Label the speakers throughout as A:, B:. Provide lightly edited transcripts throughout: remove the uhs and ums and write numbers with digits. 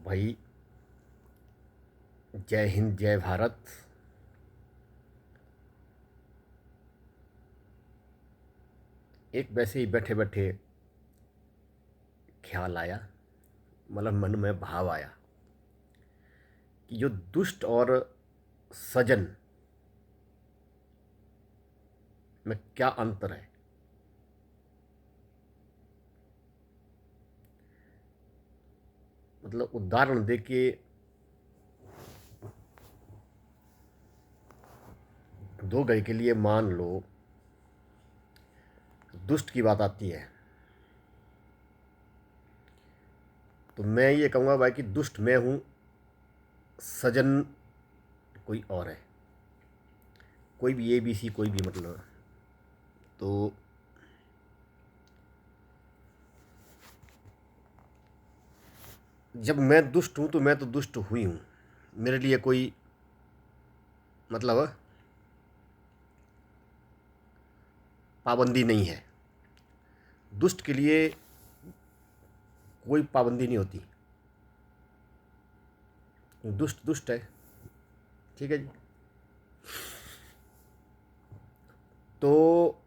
A: भाई, जय हिंद जय भारत। एक वैसे ही बैठे बैठे ख्याल आया, मतलब मन में भाव आया कि जो दुष्ट और सजन में क्या अंतर है। मतलब उदाहरण दे के दो गए के लिए मान लो दुष्ट की बात आती है तो मैं ये कहूँगा भाई कि दुष्ट मैं हूँ, सजन कोई और है, कोई भी ए बी सी कोई भी, मतलब तो जब मैं दुष्ट हूँ तो मैं तो दुष्ट हुई हूँ। मेरे लिए कोई मतलब पाबंदी नहीं है। दुष्ट के लिए कोई पाबंदी नहीं होती। दुष्ट दुष्ट है, ठीक है जी। तो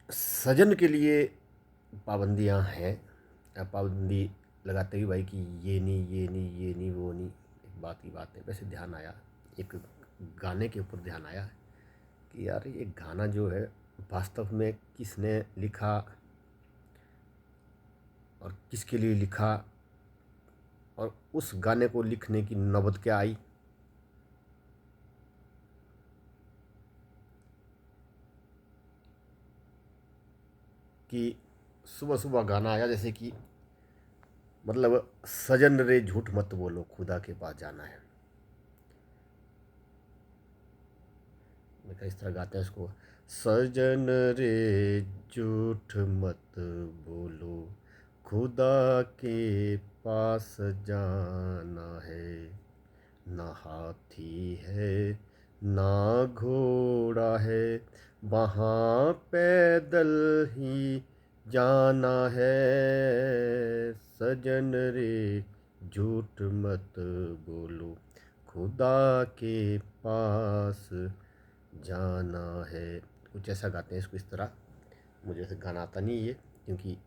A: सजन के लिए पाबंदियां हैं। पाबंदी लगाते ही भाई कि ये नहीं ये नहीं ये नहीं वो नहीं। एक बात की बात है, वैसे ध्यान आया, एक गाने के ऊपर ध्यान आया कि यार ये गाना जो है वास्तव में किसने लिखा और किसके लिए लिखा, और उस गाने को लिखने की नौबत क्या आई। कि सुबह सुबह गाना आया जैसे कि मतलब सजन रे झूठ मत बोलो खुदा के पास जाना है। इस तरह गाते हैं इसको, सजन रे झूठ मत बोलो खुदा के पास जाना है। ना हाथी है ना घोड़ा है, वहाँ पैदल ही जाना है। सजन रे झूठ मत बोलो खुदा के पास जाना है। कुछ ऐसा गाते हैं इसको, इस तरह। मुझे ऐसे गाना आता नहीं ये, क्योंकि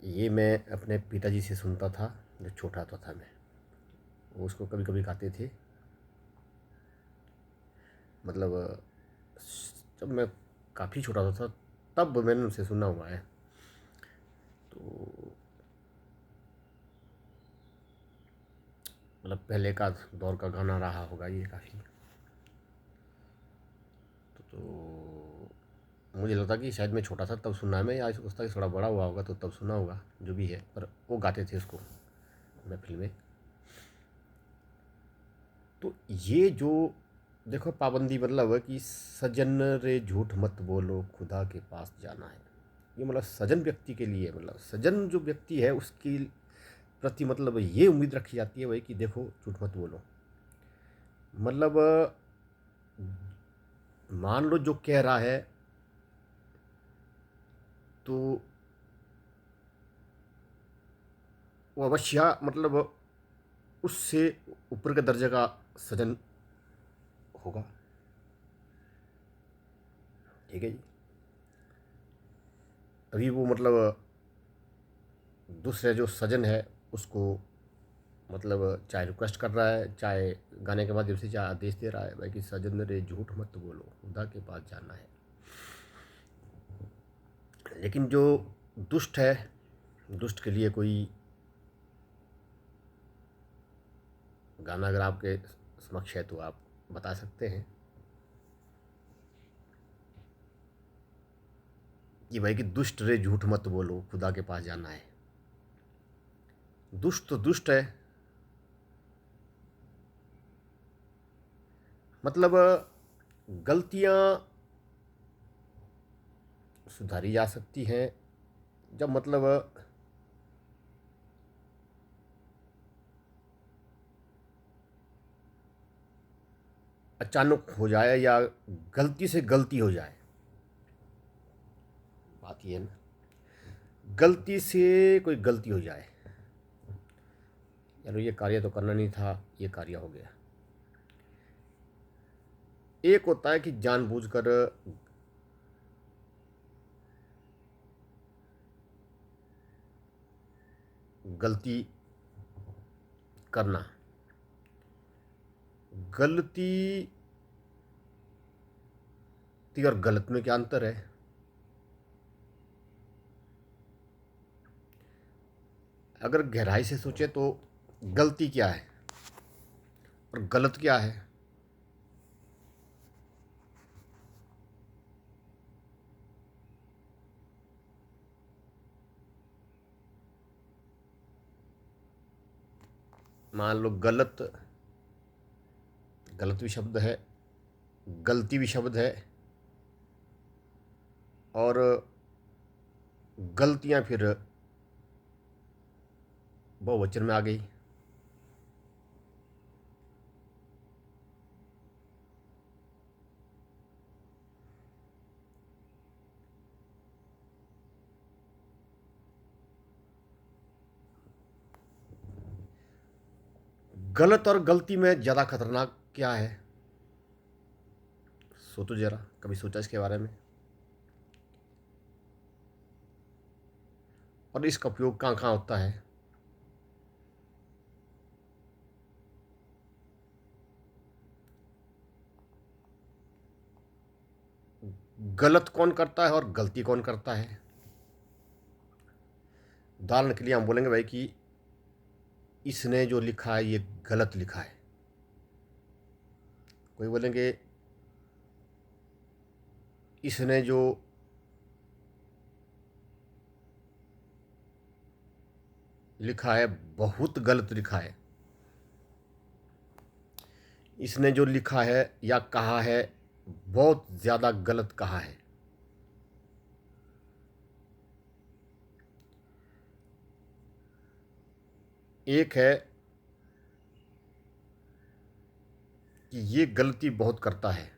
A: ये मैं अपने पिताजी से सुनता था जब छोटा था मैं। वो उसको कभी कभी गाते थे। मतलब जब मैं काफ़ी छोटा था तब मैंने उनसे सुना हुआ है। तो मतलब पहले का दौर का गाना रहा होगा ये काफ़ी। तो मुझे लगता कि शायद मैं छोटा था तब सुना है, मैं या सोचता कि थोड़ा बड़ा हुआ होगा तो तब सुना होगा, जो भी है, पर वो गाते थे उसको महफिल में। तो ये जो देखो पाबंदी मतलब है कि सजन रे झूठ मत बोलो खुदा के पास जाना है। ये मतलब सजन व्यक्ति के लिए, मतलब सजन जो व्यक्ति है उसकी प्रति मतलब ये उम्मीद रखी जाती है भाई कि देखो झूठ मत बोलो। मतलब मान लो जो कह रहा है तो वो अवश्य मतलब उससे ऊपर के दर्जे का सजन होगा, ठीक है जी। तभी वो मतलब दूसरे जो सजन है उसको मतलब चाहे रिक्वेस्ट कर रहा है, चाहे गाने के माध्यम से, चाहे आदेश दे रहा है भाई कि सजन रे झूठ मत बोलो खुदा के पास जाना है। लेकिन जो दुष्ट है, दुष्ट के लिए कोई गाना अगर आपके समक्ष है तो आप बता सकते हैं कि भाई कि दुष्ट रे झूठ मत बोलो खुदा के पास जाना है। दुष्ट तो दुष्ट है, मतलब गलतियां सुधारी जा सकती हैं जब मतलब अचानक हो जाए या गलती से गलती हो जाए। बात ये है ना, गलती से कोई गलती हो जाए चलो ये कार्य तो करना नहीं था, ये कार्य हो गया। एक होता है कि जानबूझकर गलती करना। गलती और गलत में क्या अंतर है? अगर गहराई से सोचे तो गलती क्या है और गलत क्या है? मान लो गलत, गलत भी शब्द है, गलती भी शब्द है, और गलतियां फिर बहुवचन में आ गई। गलत और गलती में ज़्यादा खतरनाक क्या है? सोचो जरा, कभी सोचा इसके बारे में? और इसका उपयोग कहाँ कहाँ होता है? गलत कौन करता है और गलती कौन करता है? उदाहरण के लिए हम बोलेंगे भाई कि इसने जो लिखा है ये गलत लिखा है। कोई बोलेंगे इसने जो लिखा है बहुत गलत लिखा है। इसने जो लिखा है या कहा है बहुत ज़्यादा गलत कहा है। एक है कि ये गलती बहुत करता है।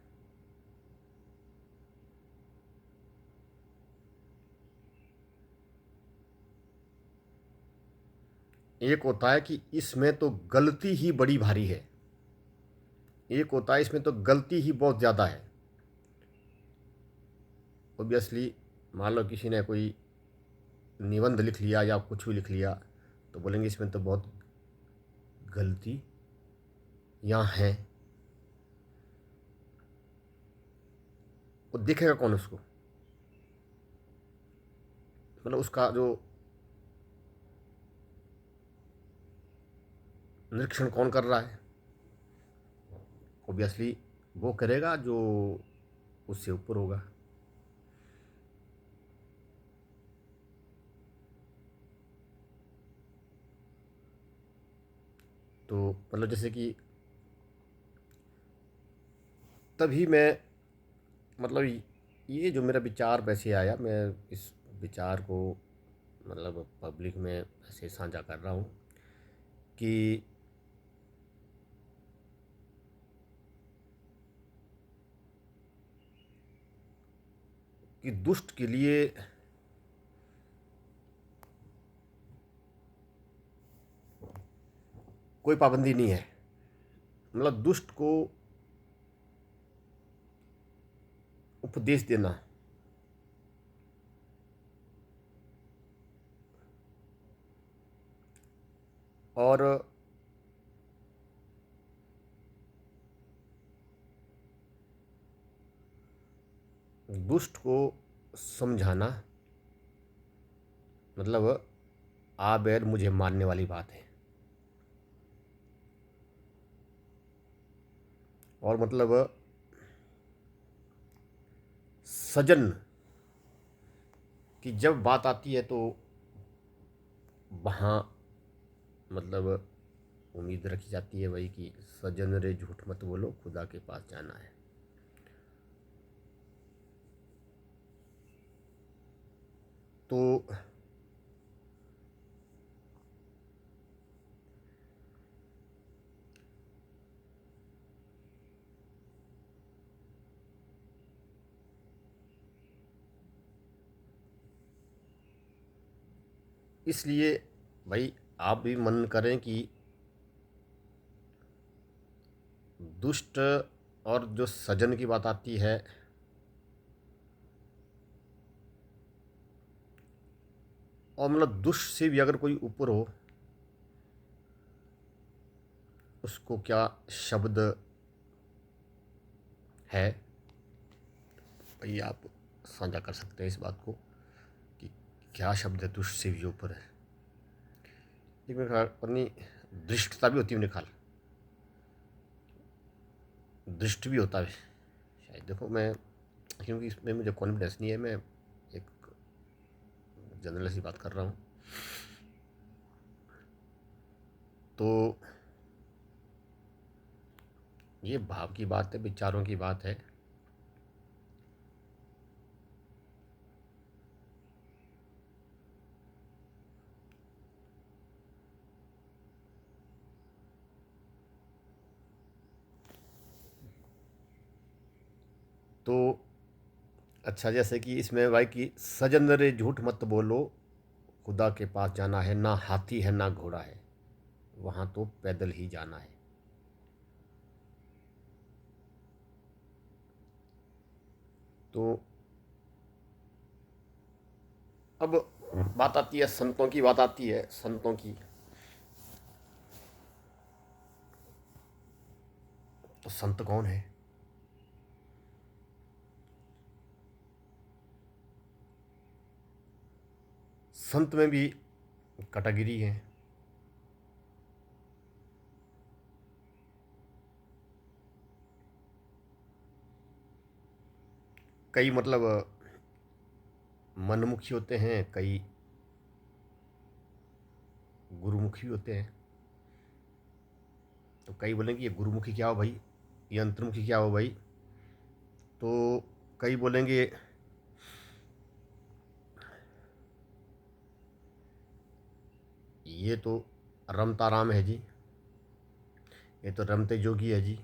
A: एक होता है कि इसमें तो गलती ही बड़ी भारी है। एक होता है इसमें तो गलती ही बहुत ज़्यादा है। ऑब्वियसली मान लो किसी ने कोई निबंध लिख लिया या कुछ भी लिख लिया तो बोलेंगे इसमें तो बहुत गलती यहाँ है। वो देखेगा कौन उसको? मतलब उसका जो निरीक्षण कौन कर रहा है? ऑब्वियसली वो करेगा जो उससे ऊपर होगा। तो मतलब जैसे कि तभी मैं, मतलब ये जो मेरा विचार वैसे आया, मैं इस विचार को मतलब पब्लिक में ऐसे साझा कर रहा हूँ कि दुष्ट के लिए कोई पाबंदी नहीं है। मतलब दुष्ट को उपदेश देना और दुष्ट को समझाना, मतलब आ बैर मुझे मानने वाली बात है। और मतलब सजन की जब बात आती है तो वहाँ मतलब उम्मीद रखी जाती है भाई कि सजन रे झूठ मत बोलो, खुदा के पास जाना है। तो इसलिए भाई आप भी मन करें कि दुष्ट और जो सजन की बात आती है, और मतलब दुष्ट से भी अगर कोई ऊपर हो, उसको क्या शब्द है भाई, आप साझा कर सकते हैं इस बात को कि क्या शब्द है दुष्ट से भी ऊपर है। एक मेरे ख्याल अपनी दृष्टता भी होती है, मेरे ख्याल दृष्ट भी होता है शायद। देखो मैं, क्योंकि इसमें मुझे कॉन्फिडेंस नहीं है, मैं एक जनरल सी बात कर रहा हूँ। तो ये भाव की बात है, विचारों की बात है। तो अच्छा, जैसे कि इसमें भाई कि सजन रे झूठ मत बोलो, खुदा के पास जाना है, ना हाथी है ना घोड़ा है, वहाँ तो पैदल ही जाना है। तो अब बात आती है संतों की, बात आती है संतों की। तो संत कौन है? संत में भी कैटेगरी है। कई मतलब मनमुखी होते हैं, कई गुरुमुखी होते हैं। तो कई बोलेंगे ये गुरुमुखी क्या हो भाई, ये अंतर्मुखी क्या हो भाई। तो कई बोलेंगे ये तो रमता राम है जी, ये तो रमते जोगी है जी।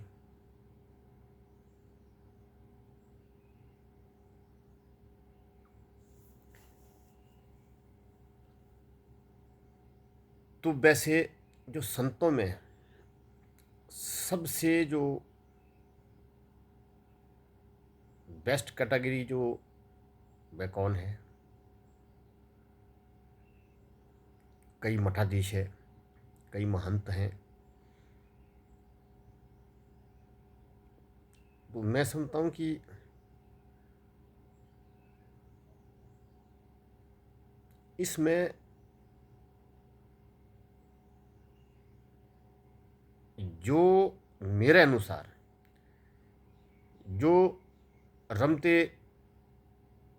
A: तो वैसे जो संतों में सबसे जो बेस्ट कैटेगरी जो, वह कौन है? कई मठाधीश है, कई महंत हैं। तो मैं समझता हूँ कि इसमें जो मेरे अनुसार जो रमते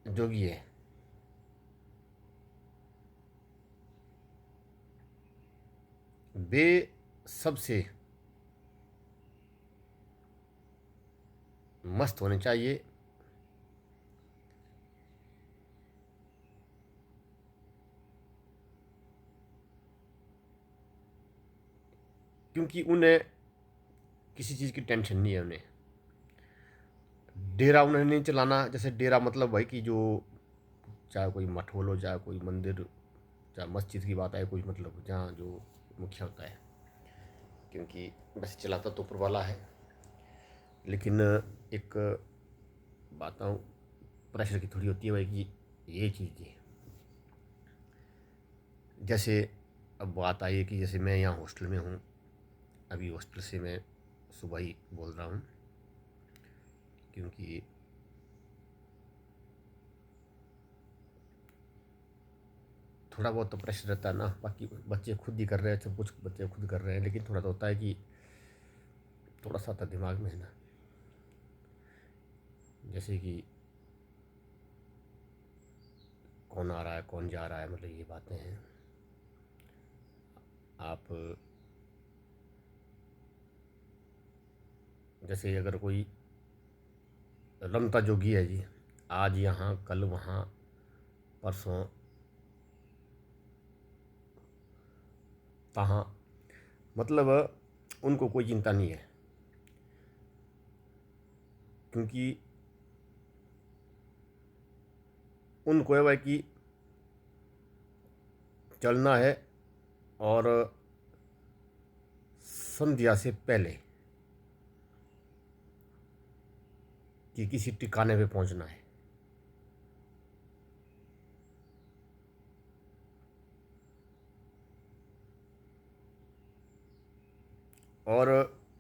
A: जोगी है, वे सबसे मस्त होने चाहिए। क्योंकि उन्हें किसी चीज़ की टेंशन नहीं है। उन्हें डेरा उन्हें नहीं चलाना। जैसे डेरा मतलब भाई कि जो, चाहे कोई मठ बोलो, चाहे कोई मंदिर, चाहे मस्जिद की बात आए, कोई मतलब जहाँ जो मुखिया होता है, क्योंकि वैसे चलाता तो ऊपर वाला है। लेकिन एक बात आऊँ, प्रेशर की थोड़ी होती है भाई कि ये चीज़ है। जैसे अब बात आई है कि जैसे मैं यहाँ हॉस्टल में हूँ, अभी हॉस्टल से मैं सुबह ही बोल रहा हूँ, क्योंकि थोड़ा बहुत तो प्रेशर रहता है ना। बाकी बच्चे खुद ही कर रहे हैं, सब कुछ बच्चे खुद कर रहे हैं, लेकिन थोड़ा तो होता है कि थोड़ा सा तो दिमाग में है ना। जैसे कि कौन आ रहा है, कौन जा रहा है, मतलब ये बातें हैं। आप जैसे अगर कोई रमता जोगी है जी, आज यहाँ कल वहाँ, परसों तहाँ, मतलब उनको कोई चिंता नहीं है। क्योंकि उनको है भाई कि चलना है, और संध्या से पहले कि किसी ठिकाने पे पहुंचना है। और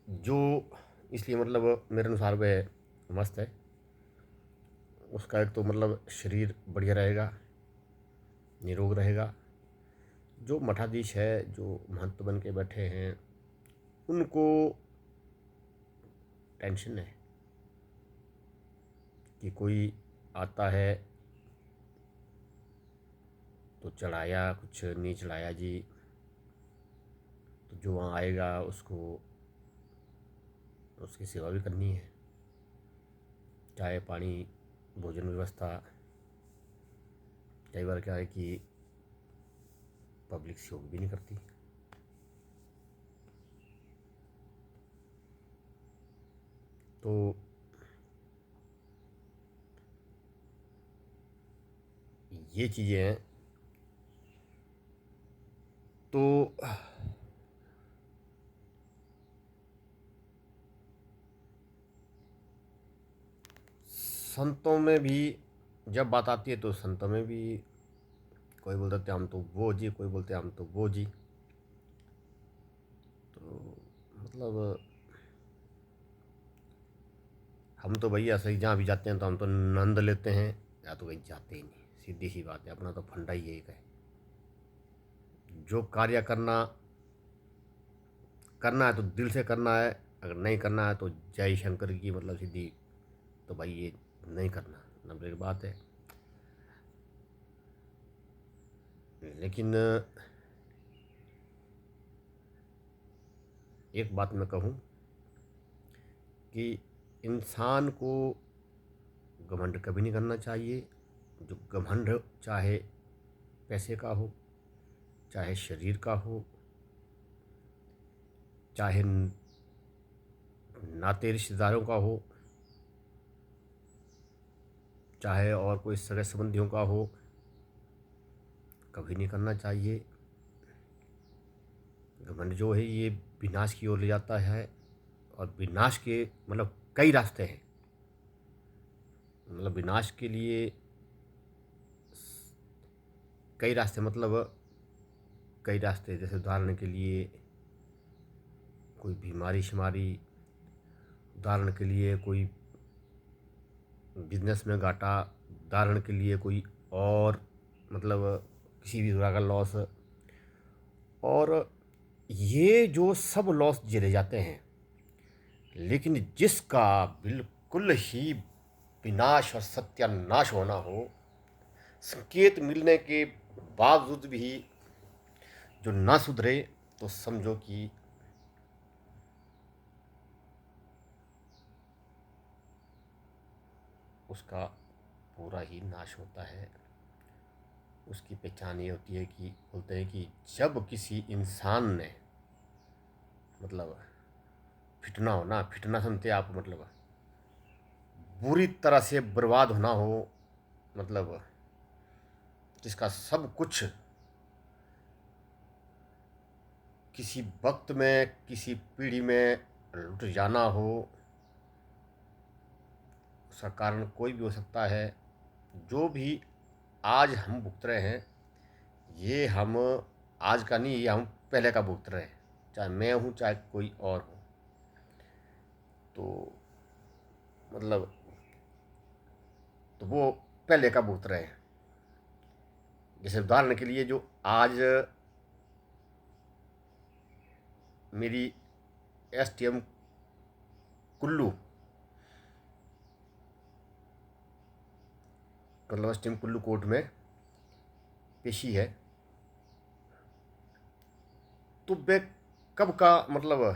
A: जो इसलिए मतलब मेरे अनुसार वह मस्त है। उसका एक तो मतलब शरीर बढ़िया रहेगा, निरोग रहेगा। जो मठाधीश है, जो महंत बन के बैठे हैं, उनको टेंशन है कि कोई आता है तो चढ़ाया, कुछ नहीं चढ़ाया जी, तो जो वहाँ आएगा उसको उसकी सेवा भी करनी है। चाय पानी, भोजन व्यवस्था। कई बार क्या है कि पब्लिक सहयोग भी नहीं करती। तो ये चीज़ें हैं। तो संतों में भी जब बात आती है तो संतों में भी कोई बोलते हम तो वो जी, कोई बोलते हम तो वो जी। तो मतलब हम तो भैया सही जहाँ भी जाते हैं तो हम तो नंद लेते हैं, या तो कहीं जाते ही नहीं। सीधी सी बात है, अपना तो फंडा ही एक है। जो कार्य करना करना है तो दिल से करना है, अगर नहीं करना है तो जय शंकर की मतलब सीधी, तो भाई ये नहीं करना, नंबर एक बात है। लेकिन एक बात मैं कहूँ कि इंसान को घमंड कभी नहीं करना चाहिए। जो घमंड चाहे पैसे का हो, चाहे शरीर का हो, चाहे नाते रिश्तेदारों का हो, चाहे और कोई सगे संबंधियों का हो, कभी नहीं करना चाहिए। घमंड जो है ये विनाश की ओर ले जाता है। और विनाश के मतलब कई रास्ते हैं। मतलब विनाश के लिए कई रास्ते, मतलब कई रास्ते, जैसे उदाहरण के लिए कोई बीमारी शिमारी, उदाहरण के लिए कोई बिजनेस में घाटा, उदाहरण के लिए कोई और मतलब किसी भी तरह का लॉस। और ये जो सब लॉस झेले जाते हैं, लेकिन जिसका बिल्कुल ही विनाश और सत्यानाश होना हो, संकेत मिलने के बावजूद भी जो ना सुधरे, तो समझो कि उसका पूरा ही नाश होता है। उसकी पहचान ये होती है कि बोलते हैं कि जब किसी इंसान ने मतलब फिटना हो ना, फिटना सुनते आप मतलब बुरी तरह से बर्बाद होना हो, मतलब जिसका सब कुछ किसी वक्त में, किसी पीढ़ी में लुट जाना हो, उसका कारण कोई भी हो सकता है। जो भी आज हम भुगत रहे हैं, ये हम आज का नहीं, ये हम पहले का भुगत रहे हैं। चाहे मैं हूँ, चाहे कोई और हो। तो मतलब तो वो पहले का भुगत रहे हैं। जैसे उदाहरण के लिए जो आज मेरी एसटीएम कुल्लू, मतलब एसटीएम कुल्लू कोर्ट में पेशी है, तो वे कब का मतलब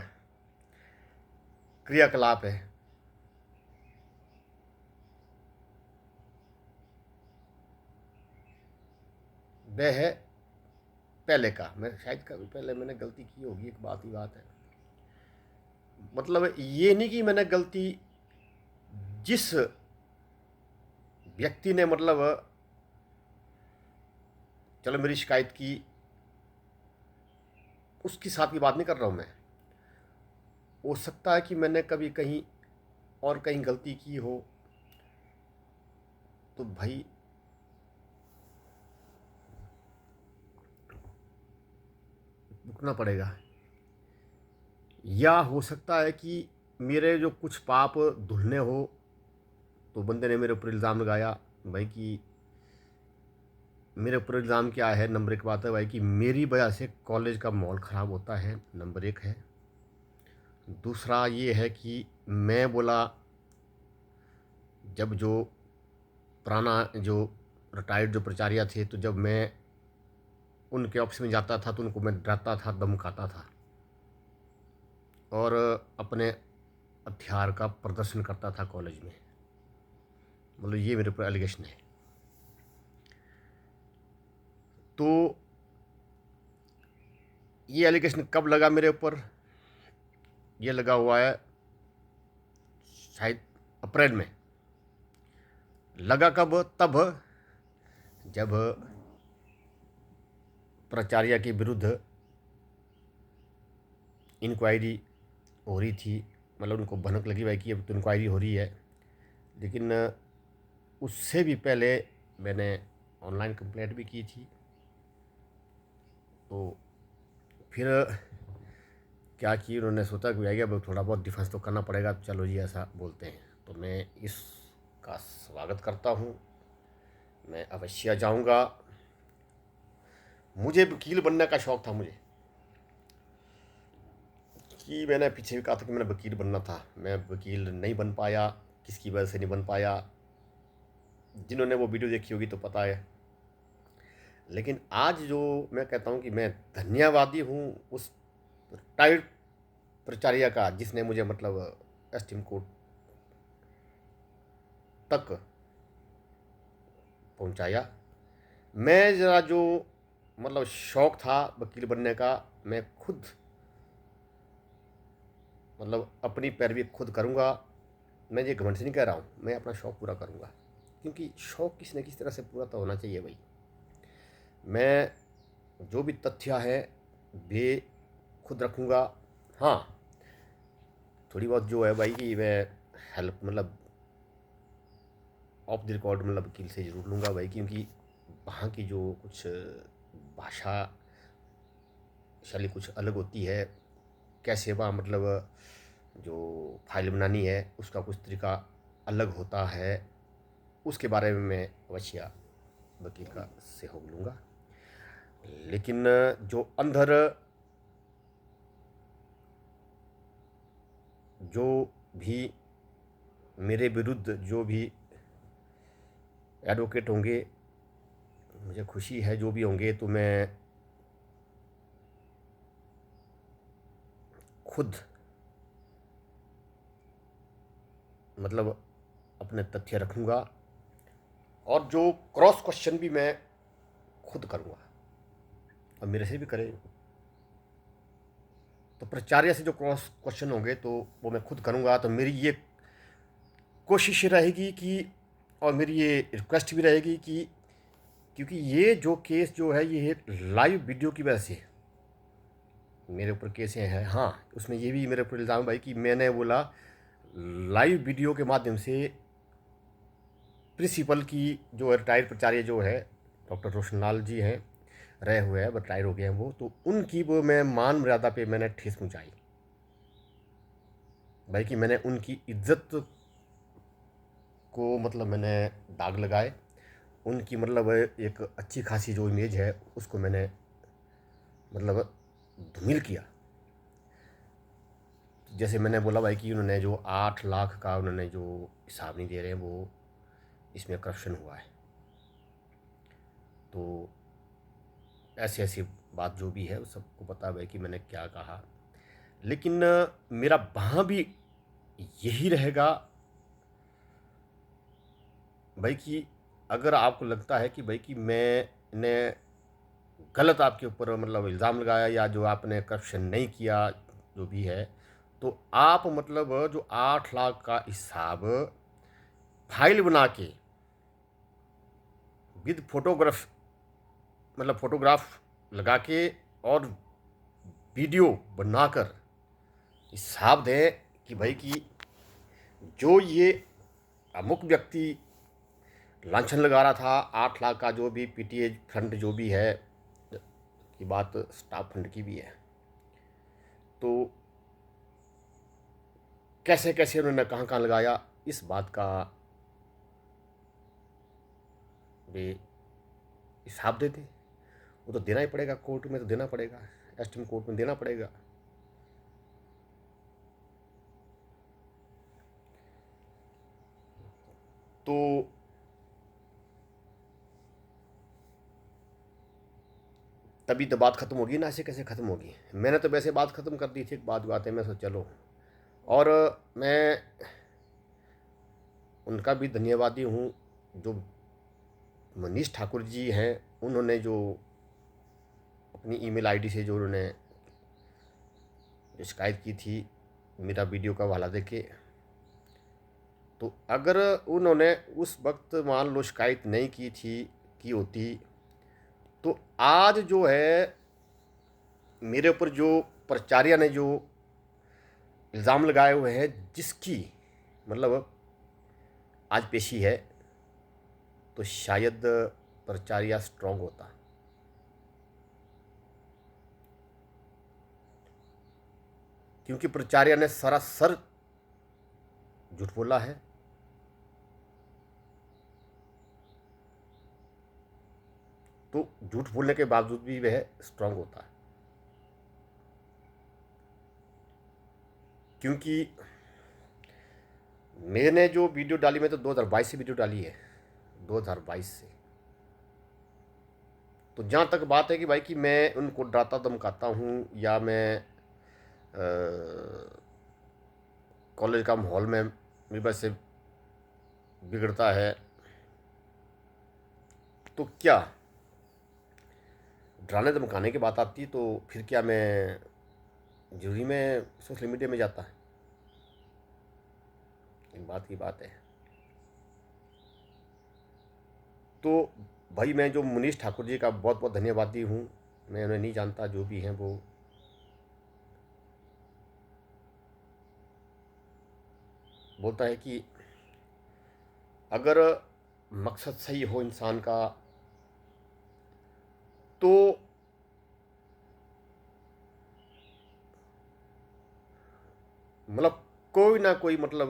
A: क्रियाकलाप है। वह है पहले का। मैं शायद कभी पहले मैंने गलती की होगी, एक बात ही बात है। मतलब ये नहीं कि मैंने गलती, जिस व्यक्ति ने मतलब चलो मेरी शिकायत की, उसके साथ की बात नहीं कर रहा हूँ मैं। हो सकता है कि मैंने कभी कहीं और कहीं गलती की हो, तो भाई रुकना पड़ेगा। या हो सकता है कि मेरे जो कुछ पाप धुलने हो, तो बंदे ने मेरे ऊपर इल्ज़ाम लगाया भाई कि मेरे ऊपर इल्ज़ाम क्या है, नंबर एक बात है भाई कि मेरी वजह से कॉलेज का माहौल ख़राब होता है, नंबर एक है। दूसरा ये है कि मैं बोला, जब जो पुराना जो रिटायर्ड जो प्राचार्य थे, तो जब मैं उनके ऑफिस में जाता था तो उनको मैं डराता था, धमकाता था और अपने हथियार का प्रदर्शन करता था कॉलेज में। मतलब ये मेरे ऊपर एलिगेशन है। तो ये एलिगेशन कब लगा मेरे ऊपर? ये लगा हुआ है शायद अप्रैल में। लगा कब? तब जब प्राचार्य के विरुद्ध इंक्वायरी हो रही थी। मतलब उनको भनक लगी भाई कि अब तो इंक्वायरी हो रही है। लेकिन उससे भी पहले मैंने ऑनलाइन कंप्लेंट भी की थी। तो फिर क्या कि उन्होंने सोचा कि भैया अब थोड़ा बहुत डिफेंस तो करना पड़ेगा, चलो जी ऐसा बोलते हैं। तो मैं इसका स्वागत करता हूँ, मैं अवश्य जाऊँगा। मुझे वकील बनने का शौक़ था मुझे, कि मैंने पीछे भी कहा था कि मैंने वकील बनना था। मैं वकील नहीं बन पाया। किसकी वजह से नहीं बन पाया, जिन्होंने वो वीडियो देखी होगी तो पता है। लेकिन आज जो मैं कहता हूँ कि मैं धन्यवादी हूँ उस टाइट प्राचार्य का, जिसने मुझे मतलब एसटीएम कोर्ट तक पहुँचाया। मैं ज़रा जो मतलब शौक़ था वकील बनने का, मैं खुद मतलब अपनी पैरवी खुद करूँगा। मैं ये घमंड से नहीं कह रहा हूँ, मैं अपना शौक़ पूरा करूँगा, क्योंकि शौक़ किसी न किसी तरह से पूरा तो होना चाहिए भाई। मैं जो भी तथ्य है वे खुद रखूँगा। हाँ, थोड़ी बहुत जो है भाई कि मैं हेल्प मतलब ऑफ द रिकॉर्ड मतलब वकील से ज़रूर लूँगा भाई, क्योंकि वहाँ की जो कुछ भाषा शैली कुछ अलग होती है। कैसे वहाँ मतलब जो फाइल बनानी है उसका कुछ तरीका अलग होता है। उसके बारे में मैं अवश्य वकील का सहयोग लूँगा। लेकिन जो अंदर जो भी मेरे विरुद्ध जो भी एडवोकेट होंगे, मुझे खुशी है जो भी होंगे, तो मैं खुद मतलब अपने तथ्य रखूँगा और जो क्रॉस क्वेश्चन भी मैं खुद करूँगा। अब मेरे से भी करें तो प्राचार्य से जो क्रॉस क्वेश्चन होंगे तो वो मैं खुद करूँगा। तो मेरी ये कोशिश रहेगी कि, और मेरी ये रिक्वेस्ट भी रहेगी कि, क्योंकि ये जो केस जो है ये लाइव वीडियो की वजह से मेरे ऊपर केस हैं। हाँ, उसमें ये भी मेरे ऊपर इल्ज़ाम है भाई कि मैंने बोला लाइव वीडियो के माध्यम से प्रिंसिपल की जो रिटायर्ड प्राचार्य जो है डॉक्टर रोशनलाल जी हैं, रहे हुए हैं, रिटायर हो गए हैं वो, तो उनकी वो मैं मान मर्यादा पे मैंने ठेस पहुँचाई भाई, कि मैंने उनकी इज्जत को मतलब मैंने दाग लगाए। उनकी मतलब एक अच्छी खासी जो इमेज है उसको मैंने मतलब धूमिल किया। जैसे मैंने बोला भाई कि उन्होंने जो 8 लाख का उन्होंने जो हिसाब नहीं दे रहे हैं, वो इसमें करप्शन हुआ है। तो ऐसी ऐसी बात जो भी है वो सबको पता है कि मैंने क्या कहा। लेकिन मेरा वहाँ भी यही रहेगा भाई कि अगर आपको लगता है कि भाई कि मैंने गलत आपके ऊपर मतलब इल्ज़ाम लगाया या जो आपने करप्शन नहीं किया जो भी है, तो आप मतलब जो 8 लाख का हिसाब फाइल बना के विद फोटोग्राफ मतलब फोटोग्राफ लगा के और वीडियो बनाकर हिसाब दें कि भाई कि जो ये अमुक व्यक्ति लांछन लगा रहा था 8 लाख का, जो भी पीटीए फंड जो भी है की बात स्टाफ फंड की भी है। तो कैसे कैसे उन्होंने कहाँ कहाँ लगाया, इस बात का वे हिसाब देते। वो तो देना ही पड़ेगा, कोर्ट में तो देना पड़ेगा, एसटीएम कोर्ट में देना पड़ेगा। तो तभी तो बात ख़त्म होगी ना, ऐसे कैसे ख़त्म होगी। मैंने तो वैसे बात ख़त्म कर दी थी, बात बातें में सोच चलो। और मैं उनका भी धन्यवादी हूँ, जो मनीष ठाकुर जी हैं, उन्होंने जो अपनी ईमेल आईडी से जो उन्होंने जो शिकायत की थी मेरा वीडियो का हवाला देके। तो अगर उन्होंने उस वक्त मान लो शिकायत नहीं की होती, तो आज जो है मेरे ऊपर जो प्राचार्य ने जो इल्ज़ाम लगाए हुए हैं, जिसकी मतलब आज पेशी है, तो शायद प्राचार्य स्ट्रांग होता। क्योंकि प्राचार्य ने सरासर झूठ बोला है। तो झूठ बोलने के बावजूद भी वह स्ट्रांग होता है। क्योंकि मैंने जो वीडियो डाली, मैं तो 2022 से वीडियो डाली है, 2022 से। तो जहाँ तक बात है कि भाई कि मैं उनको डराता धमकाता हूँ, या मैं कॉलेज का माहौल में मेरी वजह से बिगड़ता है, तो क्या डराने धमकाने की बात आती, तो फिर क्या मैं जरूरी में सोशल मीडिया में जाता है। इन बात की बात है। तो भाई मैं जो मनीष ठाकुर जी का बहुत बहुत धन्यवादी हूँ। मैं उन्हें नहीं जानता, जो भी हैं वो बोलता है कि अगर मकसद सही हो इंसान का, तो मतलब कोई ना कोई मतलब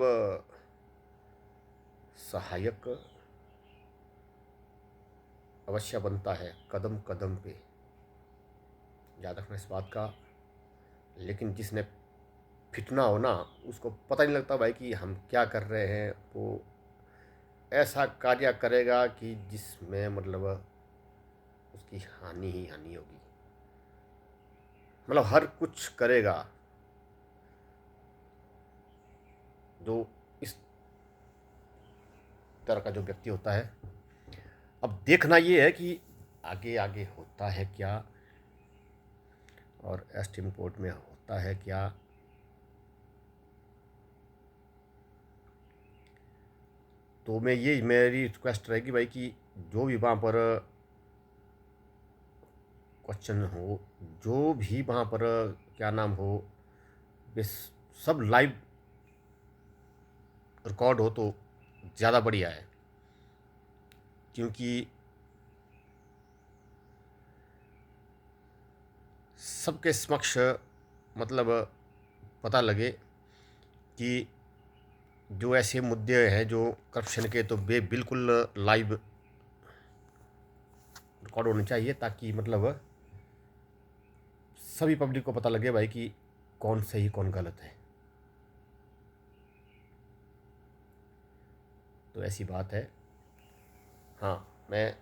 A: सहायक अवश्य बनता है कदम कदम पे। याद रखना इस बात का। लेकिन जिसने फिटना हो ना, उसको पता नहीं लगता भाई कि हम क्या कर रहे हैं। वो ऐसा कार्य करेगा कि जिसमें मतलब उसकी हानि ही हानि होगी। मतलब हर कुछ करेगा जो इस तरह का जो व्यक्ति होता है। अब देखना ये है कि आगे आगे होता है क्या, और एसटीएम कोर्ट में होता है क्या। तो मैं ये मेरी रिक्वेस्ट रहेगी भाई कि जो भी वहाँ पर क्वेश्चन हो, जो भी वहाँ पर क्या नाम हो, ये सब लाइव रिकॉर्ड हो तो ज़्यादा बढ़िया है। क्योंकि सबके समक्ष मतलब पता लगे कि जो ऐसे मुद्दे हैं जो करप्शन के, तो वे बिल्कुल लाइव रिकॉर्ड होने चाहिए, ताकि मतलब सभी पब्लिक को पता लगे भाई कि कौन सही कौन गलत है। तो ऐसी बात है। हाँ, मैं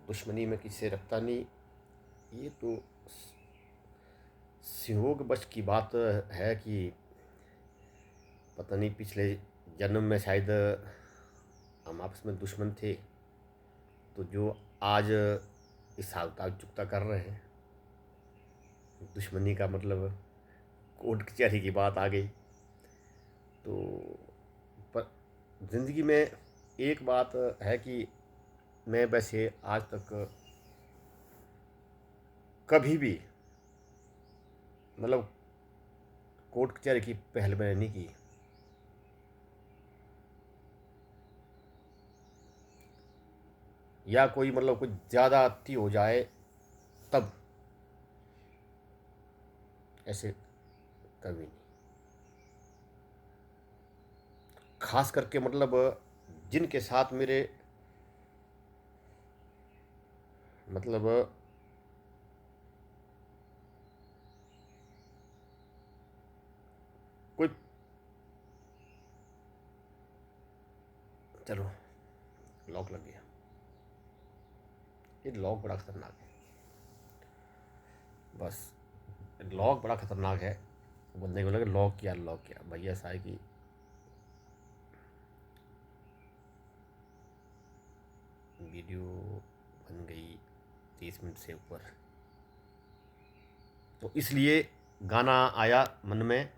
A: दुश्मनी में किसी से रखता नहीं। ये तो संयोग बस की बात है कि पता नहीं पिछले जन्म में शायद हम आपस में दुश्मन थे, तो जो आज इस हिसाब चुकता कर रहे हैं। दुश्मनी का मतलब कोर्ट कचहरी की बात आ गई। तो पर ज़िंदगी में एक बात है कि मैं वैसे आज तक कभी भी मतलब कोर्ट कचहरी की पहल मैंने नहीं की। या कोई मतलब कुछ ज़्यादा अति हो जाए तब, ऐसे कभी नहीं। खास करके मतलब जिनके साथ मेरे मतलब कोई, चलो लॉक लग गया। ये लॉक बड़ा खतरनाक है, बस लॉक बड़ा खतरनाक है। बंदे को लगे लॉक किया भैया, ऐसा है कि वीडियो बन गई 30 मिनट से ऊपर, तो इसलिए गाना आया मन में।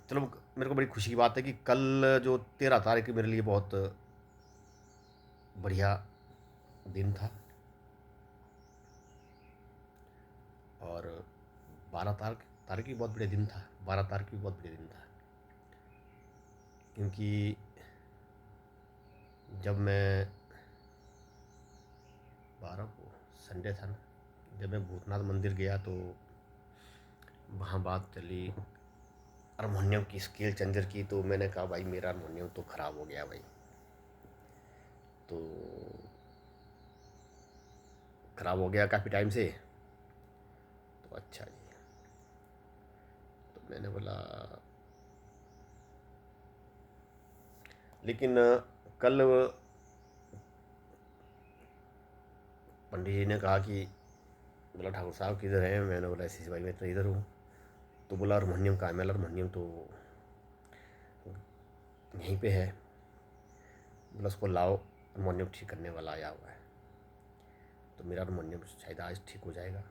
A: चलो, मेरे को बड़ी खुशी की बात है कि कल जो 13 तारीख मेरे लिए बहुत बढ़िया दिन था, और 12 तारीख भी बहुत बढ़िया दिन था, 12 तारीख भी बहुत बढ़िया दिन था। क्योंकि जब मैं 12 को संडे था ना, जब मैं भूतनाथ मंदिर गया तो वहाँ बात चली हारमोनियम की, स्केल चेंजर की। तो मैंने कहा भाई मेरा हारमोनियम तो ख़राब हो गया भाई, तो ख़राब हो गया काफ़ी टाइम से। तो अच्छा जी, तो मैंने बोला, लेकिन कल पंडित जी ने कहा कि, बोला ठाकुर साहब किधर हैं? मैंने बोला ऐसी भाई मैं तो इधर हूँ। तो बोला हारमोनियम कहाँ है? मैं हारमोनियम तो यहीं पे है। बोला उसको लाओ, हारमोनियम ठीक करने वाला आया हुआ है। तो मेरा हारमोनियम शायद आज ठीक हो जाएगा,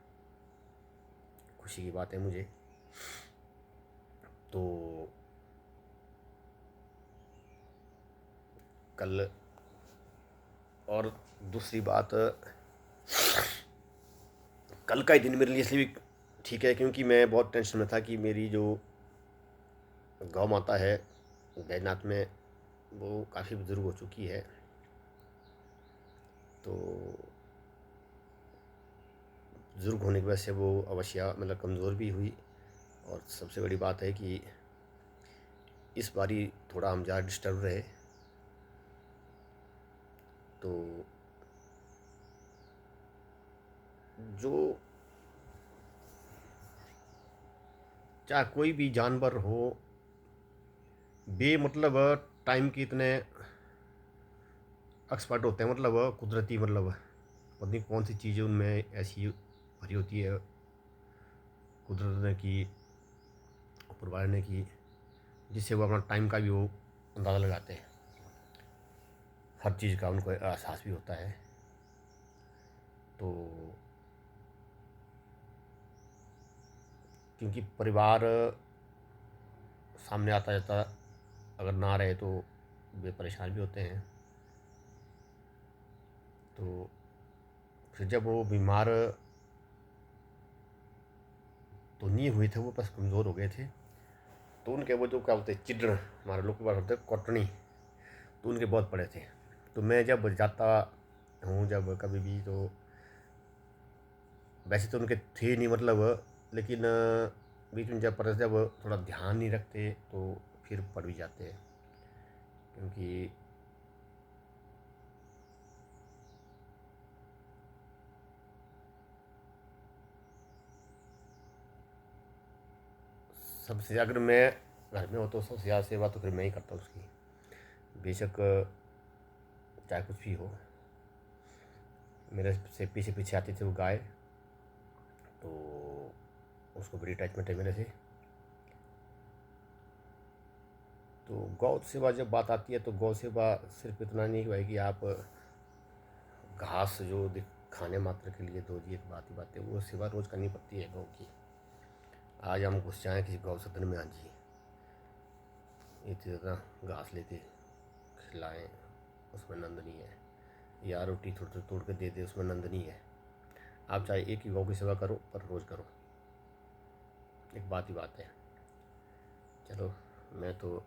A: खुशी की बात है मुझे। तो कल, और दूसरी बात, कल का ही दिन मेरे लिए इसलिए भी ठीक है क्योंकि मैं बहुत टेंशन में था कि मेरी जो गौ माता है बैजनाथ में, वो काफ़ी बुज़ुर्ग हो चुकी है। तो बुज़ुर्ग होने की वजह से वो अवश्य मतलब कमज़ोर भी हुई, और सबसे बड़ी बात है कि इस बारी थोड़ा हम ज़्यादा डिस्टर्ब रहे। तो जो, चाहे कोई भी जानवर हो, मतलब टाइम के इतने एक्सपर्ट होते हैं, मतलब कुदरती, मतलब पता नहीं कौन सी चीज़ें उनमें ऐसी भरी होती है, कुदरत ने की, ऊपर वाले ने की, जिससे वो अपना टाइम का भी वो अंदाज़ा लगाते हैं। हर चीज़ का उनको एहसास भी होता है। तो क्योंकि परिवार सामने आता जाता अगर ना रहे तो वे परेशान भी होते हैं। तो फिर जब वो बीमार तो नहीं हुए थे, वो बस कमज़ोर हो गए थे, तो उनके वो जो क्या बोलते हैं चिड्रण, हमारे लोग के पास होते हैं कॉटनी, तो उनके बहुत पड़े थे। तो मैं जब जाता हूँ जब कभी भी, तो वैसे तो उनके थे नहीं मतलब, लेकिन बीच में जब पर जब थोड़ा ध्यान नहीं रखते तो फिर पड़ भी जाते हैं। क्योंकि सबसे, अगर मैं घर में हो तो सबसे ज़्यादा सेवा तो फिर मैं ही करता हूँ उसकी, बेशक चाहे कुछ भी हो। मेरे से पीछे पीछे आती थी वो गाय, तो उसको बड़ी अटैचमेंट है मेरे से। तो गौ सेवा जब बात आती है तो गौ सेवा सिर्फ इतना नहीं है कि आप घास जो खाने मात्र के लिए दो जी, एक बात ही बात है, वो सेवा रोज़ करनी पड़ती है गौ की। आज हम घुस जाएँ किसी गौ सदन में, आज ही इतनी ज़्यादा घास लेके खिलाएँ, उसमें नंद नहीं है। या रोटी थोड़ी थोड़ी तोड़ के दे दे, उसमें नंद नहीं है। आप चाहे एक ही गौ की सेवा करो, पर रोज़ करो, एक बात ही बात है। चलो, मैं तो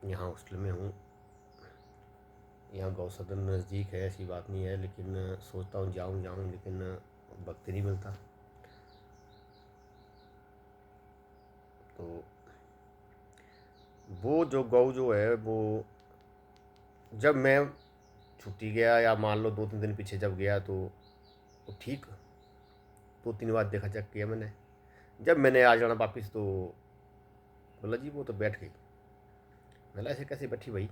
A: यहाँ हॉस्टल में हूँ, यहाँ गौसदन नज़दीक है, ऐसी बात नहीं है, लेकिन सोचता हूँ जाऊँ जाऊँ, लेकिन वक्त नहीं मिलता। तो वो जो गौ जो है वो, जब मैं छुट्टी गया या मान लो 2-3 दिन पीछे जब गया तो वो ठीक 2-3 बार देखा चेक किया मैंने। जब मैंने आ जाना वापिस तो बोला जी वो तो बैठ गई। बोला ऐसे कैसे बैठी भाई?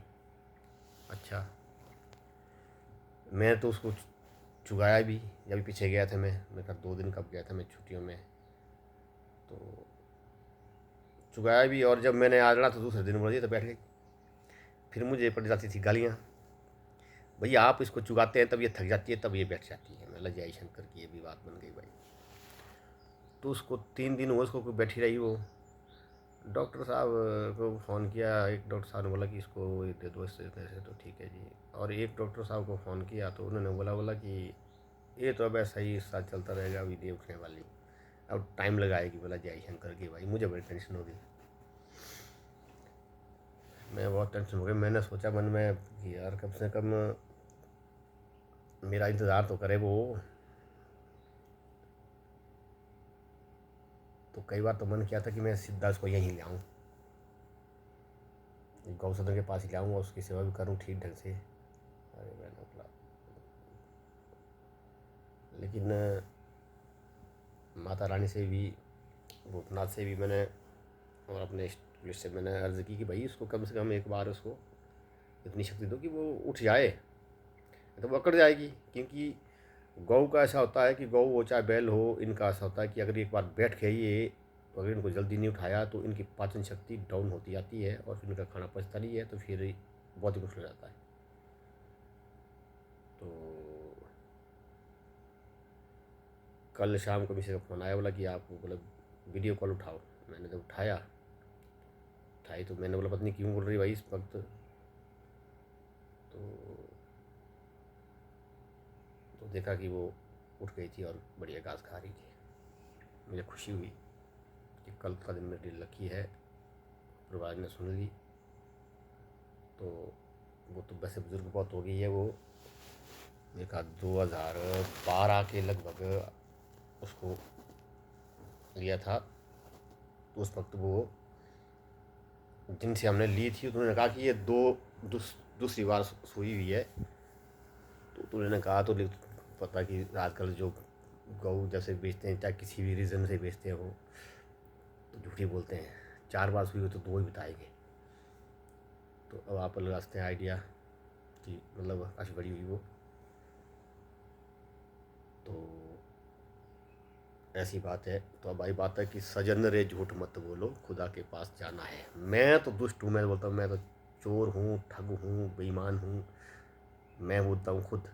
A: अच्छा, मैं तो उसको चुगाया भी। जब पीछे गया था मैं कहा 2 दिन कब गया था मैं छुट्टियों में, तो चुगाया भी। और जब मैंने आ जाना तो दूसरे दिन बोला जी तो बैठ गई। फिर मुझे पड़ जाती थी गालियाँ, भैया आप इसको चुगाते हैं तब ये थक जाती है तब ये बैठ जाती है। मैं जय शंकर की ये भी बात बन गई भाई। तो उसको 3 दिन हुए उसको कोई बैठी रही वो। डॉक्टर साहब को फ़ोन किया, एक डॉक्टर साहब ने बोला कि इसको ये दे दो इससे ऐसे, तो ठीक है जी। और एक डॉक्टर साहब को फ़ोन किया तो उन्होंने बोला कि ये तो अब ऐसा ही साथ चलता रहेगा, अभी दे उठने वाली, अब टाइम लगाएगी। बोला जय शंकर की भाई। मुझे बड़ी टेंशन हो गई, मैं बहुत टेंशन हो गई। मैंने सोचा मन में कि यार कम से कम मेरा इंतज़ार तो करे वो। तो कई बार तो मन किया था कि मैं सीधा उसको यहीं ले आऊँ, गौसदन के पास ही ले आऊँ और उसकी सेवा भी करूँ ठीक ढंग से। अरे मैंने बोला, लेकिन माता रानी से भी, भूतनाथ से भी मैंने और अपने पुलिस से मैंने अर्ज़ की कि भाई इसको कम से कम एक बार उसको इतनी शक्ति दो कि वो उठ जाए, तो वो अकड़ जाएगी। क्योंकि गौ का ऐसा होता है कि गौ हो चाहे बैल हो, इनका ऐसा होता है कि अगर एक बार बैठ गई ये, तो अगर इनको जल्दी नहीं उठाया तो इनकी पाचन शक्ति डाउन होती जाती है और फिर इनका खाना पचता नहीं है, तो फिर बहुत ही मुश्किल हो जाता है। तो कल शाम को मिसे का फ़ोन आया, बोला कि आप बोला वीडियो कॉल उठाओ। मैंने जब उठाई तो मैंने बोला पत्नी क्यों बोल रही भाई इस वक्त? तो देखा कि वो उठ गई थी और बढ़िया घास खा रही थी। मुझे खुशी हुई कि कल का दिन मेरी लकी है, परिवार ने सुन ली। तो वो तो वैसे बुज़ुर्ग बहुत हो गई है वो, देखा 2012 के लगभग उसको लिया था। तो उस वक्त वो जिनसे हमने ली थी तो उन्होंने कहा कि ये दूसरी बार सुई हुई है। तो उन्होंने कहा तो पता कि आजकल जो गऊ जैसे बेचते हैं, चाहे किसी भी रीज़न से बेचते हैं, वो तो झूठी बोलते हैं। 4 बार सुई हो तो 2 ही बताएंगे। तो अब आप लगा सकते हैं आइडिया कि मतलब काफ़ी बड़ी हुई वो। तो ऐसी बात है। तो अब आई बात है कि सजन रे झूठ मत बोलो, खुदा के पास जाना है। मैं तो दुष्ट हूँ, मैं बोलता हूँ मैं तो चोर हूँ, ठग हूँ, बेईमान हूँ, मैं बोलता हूँ खुद।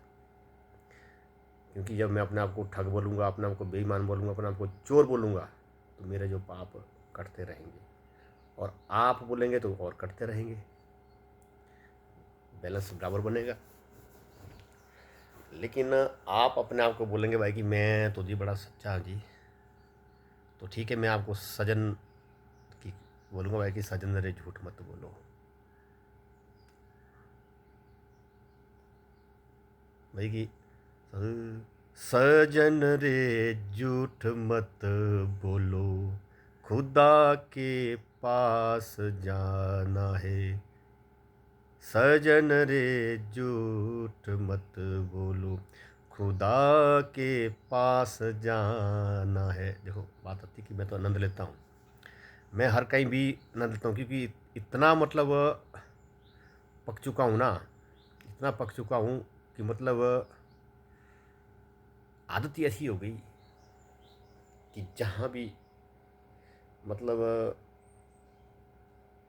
A: क्योंकि जब मैं अपने आप को ठग बोलूँगा, अपने आप को बेईमान बोलूँगा, अपने आप को चोर बोलूँगा, तो मेरे जो पाप कटते रहेंगे, और आप बोलेंगे तो और कटते रहेंगे, बैलेंस बराबर बनेगा। लेकिन आप अपने आप को बोलेंगे भाई कि मैं तो जी बड़ा सच्चा जी, तो ठीक है मैं आपको सजन की बोलूँगा भाई कि सजन रे झूठ मत बोलो भाई कि सजन रे झूठ मत बोलो, खुदा के पास जाना है। सजन रे झूठ मत बोलो, खुदा के पास जाना है। देखो बात आती कि मैं तो आनंद लेता हूँ, मैं हर कहीं भी आनंद लेता हूँ, क्योंकि इतना मतलब पक चुका हूँ ना, इतना पक चुका हूँ कि मतलब आदत ही ऐसी हो गई कि जहाँ भी मतलब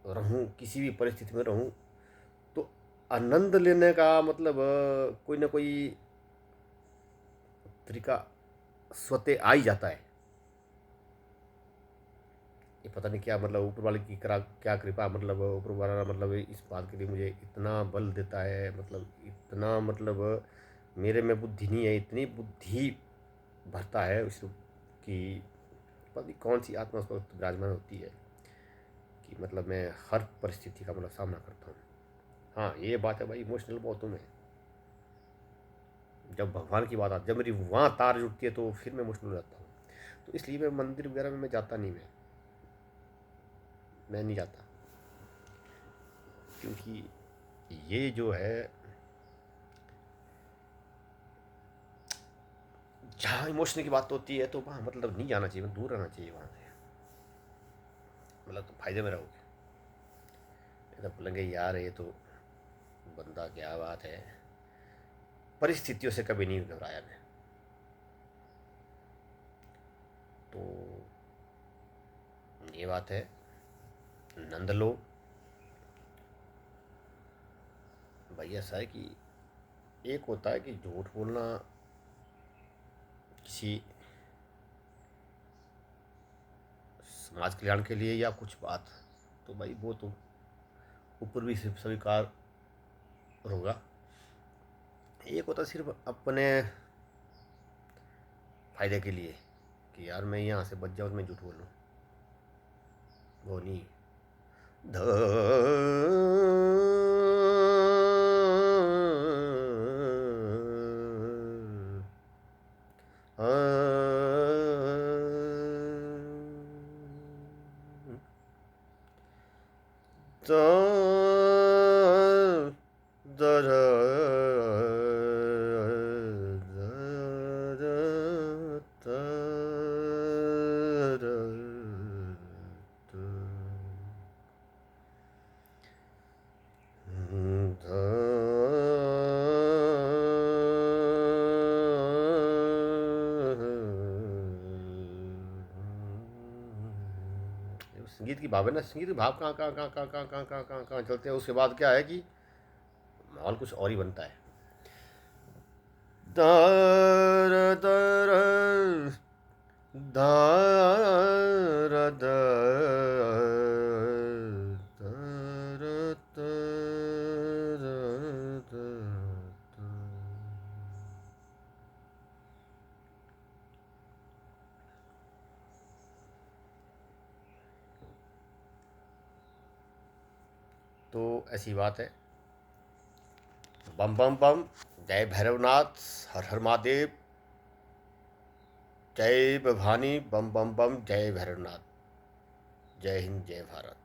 A: रहूँ, किसी भी परिस्थिति में रहूँ, तो आनंद लेने का मतलब कोई ना कोई तरीका स्वतः आ ही जाता है। ये पता नहीं क्या मतलब ऊपर वाले की क्या कृपा, मतलब ऊपर वाला मतलब इस बात के लिए मुझे इतना बल देता है, मतलब इतना मतलब मेरे में बुद्धि नहीं है, इतनी बुद्धि भरता है उस कि पता नहीं कौन सी आत्मा उस वक्त विराजमान होती है कि मतलब मैं हर परिस्थिति का मतलब सामना करता हूँ। हाँ ये बात है भाई, इमोशनल बहुत हूँ मैं। जब भगवान की बात आती, जब मेरी वहाँ तार जुड़ती है तो फिर मैं इमोशनल हो जाता हूँ। तो इसलिए मैं मंदिर वगैरह में मैं जाता नहीं, मैं नहीं जाता, क्योंकि ये जो है, जहाँ इमोशन की बात होती है तो वहाँ मतलब नहीं जाना चाहिए, दूर रहना चाहिए वहाँ से। मतलब तो फायदे में रहोगे। ये तो बोलेंगे यार ये तो बंदा क्या बात है, परिस्थितियों से कभी नहीं घबराया मैं। तो ये बात है, नंद लो भाई। ऐसा है कि एक होता है कि झूठ बोलना किसी समाज कल्याण के लिए या कुछ बात, तो भाई वो तो ऊपर भी सिर्फ स्वीकार होगा। एक होता सिर्फ अपने फायदे के लिए कि यार मैं यहाँ से बच जाऊँ तो मैं झूठ बोलूँ, वो नहीं। ध संगीत की भाव है ना, संगीत के भाव कहाँ कहाँ कहाँ कहाँ कहाँ कहाँ कहाँ कहाँ कहाँ चलते हैं। उसके बाद क्या है कि माहौल कुछ और ही बनता है। दार दर दार तो ऐसी बात है। बम बम बम, जय भैरवनाथ, हर हर महादेव, जय भवानी, बम बम बम, जय भैरवनाथ, जय हिंद, जय भारत।